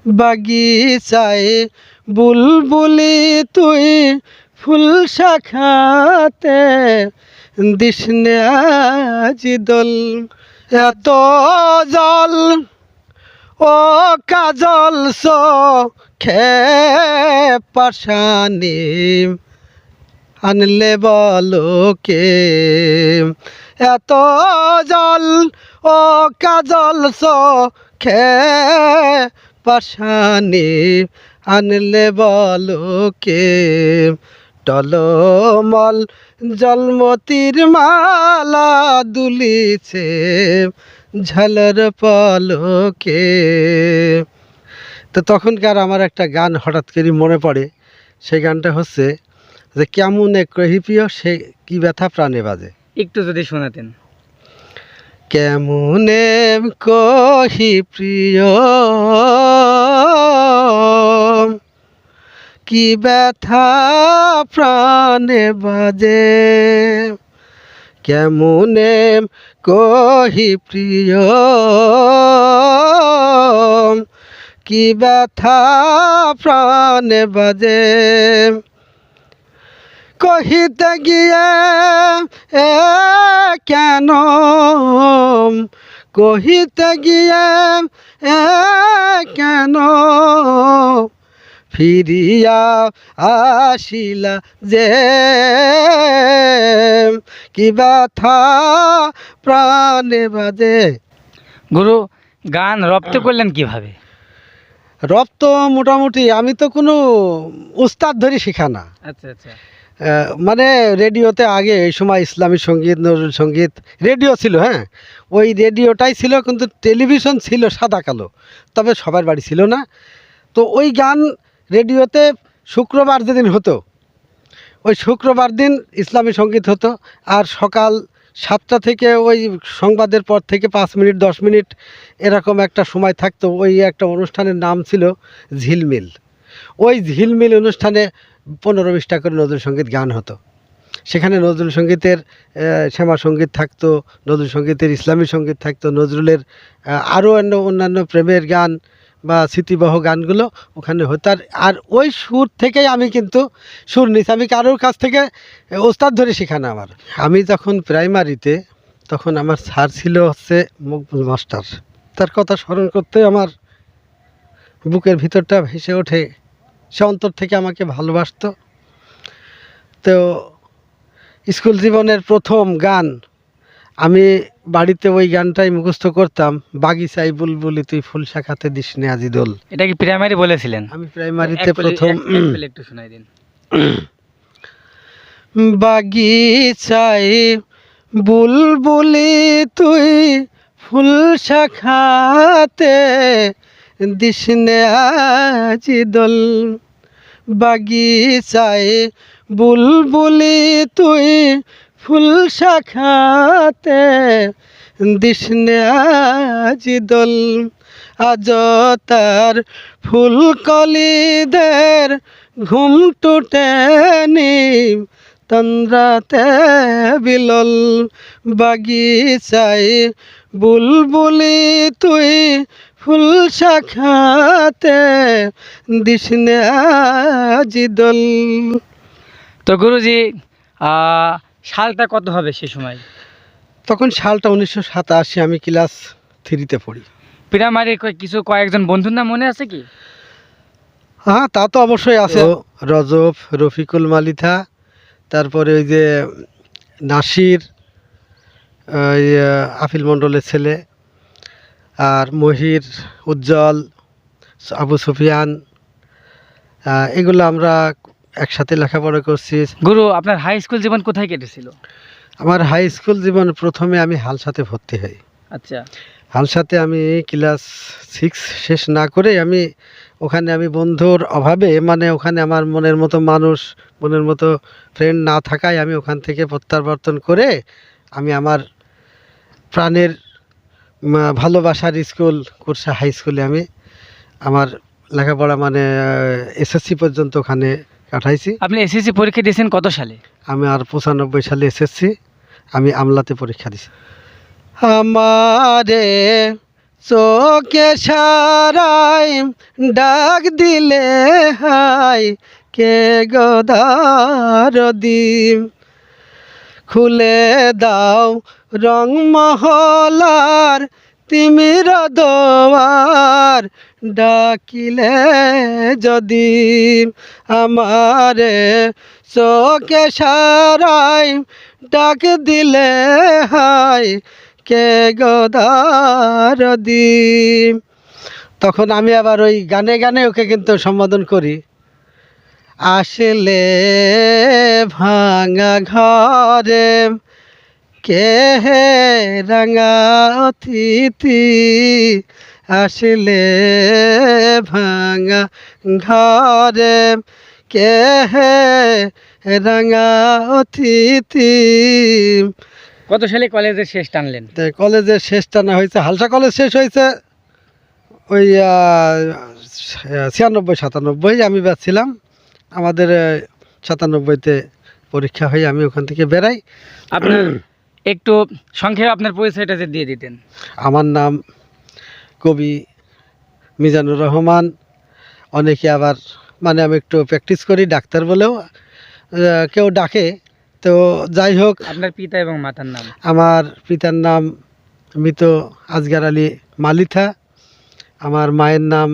বাগিচায় বুলবুলি তুই ফুল শাখাতে দিসনে আজি দোল। এত জল ও কাজল চোখে পাশানি আনলে বলো কে। এত জল ও কাজল চোখে পাশানি আনলে বলো কে। টলমল জলমতির মালা দুলিছে ঝালর পলকে। তো তখনকার আমার একটা গান হঠাৎ করে মনে পড়ে। সেই গানটা হচ্ছে যে কেমন এক কহিপ্রিয় সে কি ব্যথা প্রাণে বাজে। একটু যদি শোনাতেন। কেমনে কহি প্রিয় কি ব্যথা প্রাণে বাজে। কেমনে কহি প্রিয় কি ব্যথা প্রাণে বাজে। কহিতে গিয়ে কেন কহিতে গিয়ে কেন ফিরিয়া আসিলা যে কি ব্যথা প্রাণে বাজে। গুরু গান রপ্ত করলেন কিভাবে? রব তো মোটামুটি আমি তো কোনো উস্তাদ ধরে শেখা না। আচ্ছা আচ্ছা। মানে রেডিওতে আগে এই সময় ইসলামী সঙ্গীত নজরুল সঙ্গীত রেডিও ছিল, হ্যাঁ ওই রেডিওটাই ছিল, কিন্তু টেলিভিশন ছিল সাদা কালো, তবে সবার বাড়ি ছিল না। তো ওই গান রেডিওতে শুক্রবার যেদিন হতো ওই শুক্রবার দিন ইসলামী সঙ্গীত হতো, আর সকাল 7টা থেকে ওই সংবাদের পর থেকে 5 মিনিট 10 মিনিট এরকম একটা সময় থাকতো। ওই একটা অনুষ্ঠানের নাম ছিল ঝিলমিল। ওই ঝিলমিল অনুষ্ঠানে 15-20টা করে নজরুল সঙ্গীত গান হতো। সেখানে নজরুল সঙ্গীতের শ্যামা সঙ্গীত থাকতো, নজরুল সঙ্গীতের ইসলামী সঙ্গীত থাকতো, নজরুলের আরও অন্যান্য প্রেমের গান বা স্মৃতিবহ গানগুলো ওখানে হতো। আর ওই সুর থেকেই আমি কিন্তু সুর নিচ্ছি, আমি কারোর কাছ থেকে ওস্তাদ ধরে শেখানো আমার। আমি যখন প্রাইমারিতে তখন আমার স্যার ছিল হচ্ছে মকবুল মাস্টার। তার কথা স্মরণ করতে আমার বুকের ভিতরটা ভেসে ওঠে। সে অন্তর থেকে আমাকে ভালোবাসতো। তো স্কুল জীবনের প্রথম গান আমি বাড়িতে ওই গানটাই মুখস্থ করতাম, বাগিচায় বুলবুলি তুই ফুল শাখাতে দিসনে আজি দোল। এটা কি প্রাইমারি বলেছিলেন? আমি প্রাইমারিতে প্রথম। একটু শোনাই দিন। বাগিচায় বুলবুলি তুই ফুল শাখাতে দিসনে আজি দোল। বাগিচায় বুলবুলি তুই ফুল শাখাতে দিসনে আজি দোল। আজ তার ফুল কলিদের ঘুম টুটেনি তন্দ্রাতে বিলল। বাগিচায় বুলবুলি তুই ফুল শাখাতে দিসনে আজি দোল। তো গুরুজি সালটা কত হবে সে সময়? তখন সালটা 1987, আমি ক্লাস 3তে পড়ি। প্রাইমারি কিছু কয়েকজন বন্ধুর নাম মনে আছে কি? হ্যাঁ তা তো অবশ্যই আছে। রজব, রফিকুল মালিথা, তারপরে ওই যে নাসির, ওই আফিল মণ্ডলের ছেলে, আর মহির, উজ্জ্বল, আবু সুফিয়ান, এগুলো আমরা একসাথে লেখাপড়া করছি। গুরু আপনার হাই স্কুল জীবন কোথায় কেটেছিল? আমার হাই স্কুল জীবন প্রথমে আমি হালসাতে ভর্তি হই। আচ্ছা। হালসাতে আমি ক্লাস 6 শেষ না করে আমি ওখানে আমি বন্ধুর অভাবে, মানে ওখানে আমার মনের মতো মানুষ, মনের মতো ফ্রেন্ড না থাকায় আমি ওখান থেকে প্রত্যাবর্তন করে আমি আমার প্রাণের ভালোবাসার স্কুল কুরসা হাই স্কুলে আমি আমার লেখাপড়া মানে এসএসসি পর্যন্ত ওখানে কাটাইছি। আপনি এসএসসি পরীক্ষা দিয়েছেন কত সালে? আমি আর 95 সালে এসএসসি আমি আমলাতে পরীক্ষা দিছি। আমারে চোখে সারাই ডাক দিলে হাই কে গদার দিম খুলে দাও রং মহলার তিমির দোয়ার ডাকিলে যদি আমারে চোখে সারাই ডাক দিলে হাই কে গদার দিম। তখন আমি আবার ওই গানে গানে ওকে কিন্তু সম্বোধন করি, আসলে ভাঙা ঘরে কে হে রাঙা অতিথি, আসলে ভাঙা ঘরে কে হে রাঙা অতিথি। কত সালে কলেজের শেষ টানলেন? তো কলেজের শেষ টানা হয়েছে, হালসা কলেজ শেষ হয়েছে ওই 96-97, আমি বাঁচছিলাম। আমাদের 97-তে পরীক্ষা হয়ে আমি ওখান থেকে বেরাই। আপনার একটু সংক্ষেপে আপনার পরিচয়টা যে দিয়ে দিতেন। আমার নাম কবি মিজানুর রহমান, অনেকে আবার মানে আমি একটু প্র্যাকটিস করি ডাক্তার বলেও কেউ ডাকে। তো যাই হোক, আপনার পিতা এবং মাতার নাম? আমার পিতার নাম মৃত আজগার আলী মালিথা, আমার মায়ের নাম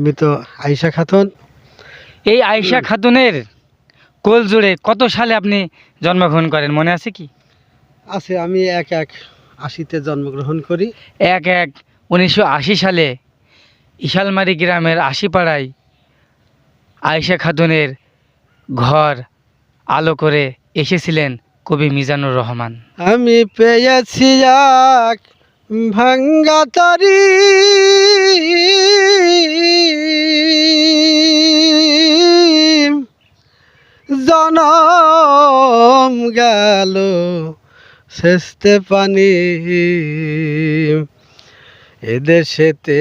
মৃত আয়েশা খাতুন। এই আয়েশা খাতুনের কোল জুড়ে কত সালে আপনি জন্মগ্রহণ করেন মনে আছে কি? আছে, আমি 1-1-80-তে জন্মগ্রহণ করি। 1-1-1980 সালে ইশালমারি গ্রামের আশিপাড়ায় আয়েশা খাতুনের ঘর আলো করে এসেছিলেন কবি মিজানুর রহমান। আমি পেয়েছি এক ভাঙ্গা তরি, জনম গেল শেষতে পানি, এদেশেতে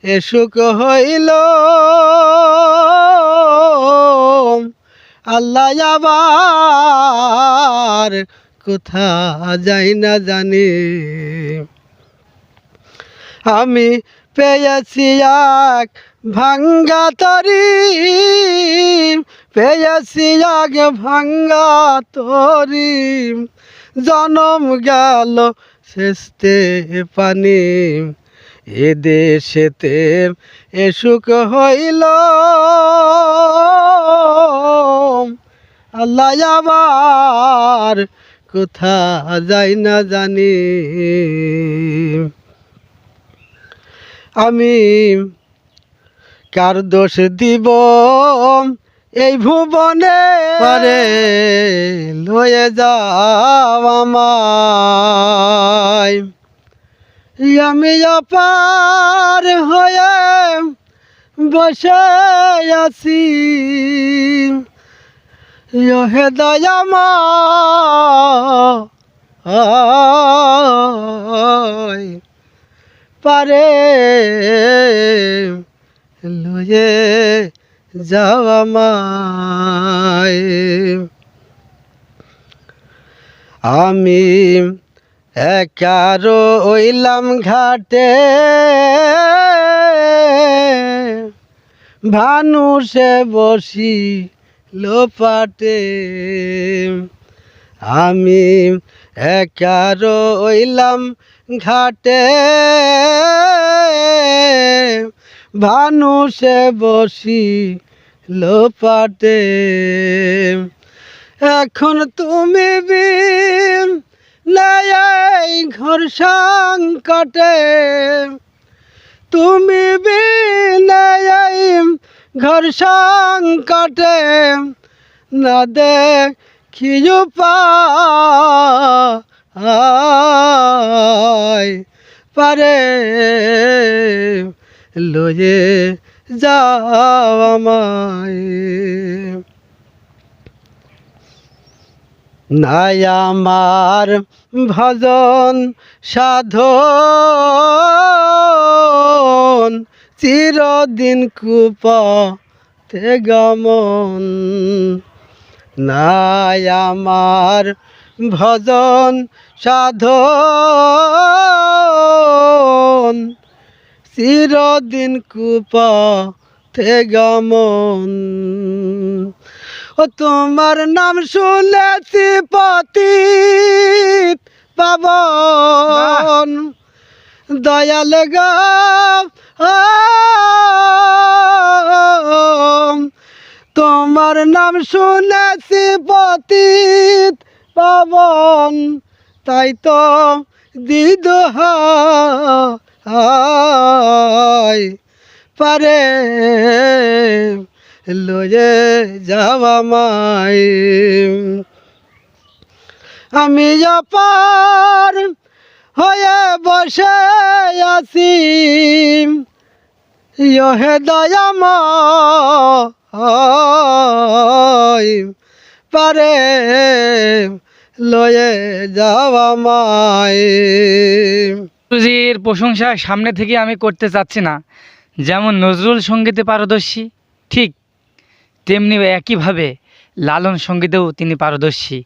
এসুক হইল আল্লাহ আবার কোথা যাই না জানি। আমি পেয়েছি এক ভাঙ্গা তরি, পেয়েছি এক ভাঙ্গা তরি, জনম গেল শেষতে পানি, এদেশেতে এসুক হইল আল্লাহ আবার কোথা যাই না জানি। আমি কার দোষ দিব এই ভুবনে, পারে লয়ে যাও আমায়, আমি অপার হয়ে বসে আছি, হে দয়াময় পারে লয়ে যাও আমায়। আমি একারো ওইলাম ঘাটে, ভানুষে বসি লোপাটে, আমি একারো ওইলাম ঘাটে, ভানুষে বসি লোপাটে, এখন তুমি বিন নাই ঘর সংকটে, তুমি বিন নাই ঘর সংকটে, না দেখিও পারে লয়ে যাও আমায়। নাই আমার ভজন সাধন, চিরদিন কুপথে গমন, নাই আমার ভজন সাধন চিরদিন কুপথে গমন ও তোমার নাম শুনেছি পতিত পাবন দয়াল গো তোমার নাম শুনেছি পতিত পাবন তাই তো দিদহাই পারে লয়ে যাওয়া মাই আমি অপার হয়ে বসে আছি ইহে দয়াময় পারে লয়ে যাওয়া মাই নজরুলজির প্রশংসা সামনে থেকে আমি করতে চাচ্ছি না। যেমন নজরুল সঙ্গীতে পারদর্শী, ঠিক তেমনি একইভাবে লালন সঙ্গীতেও তিনি পারদর্শী।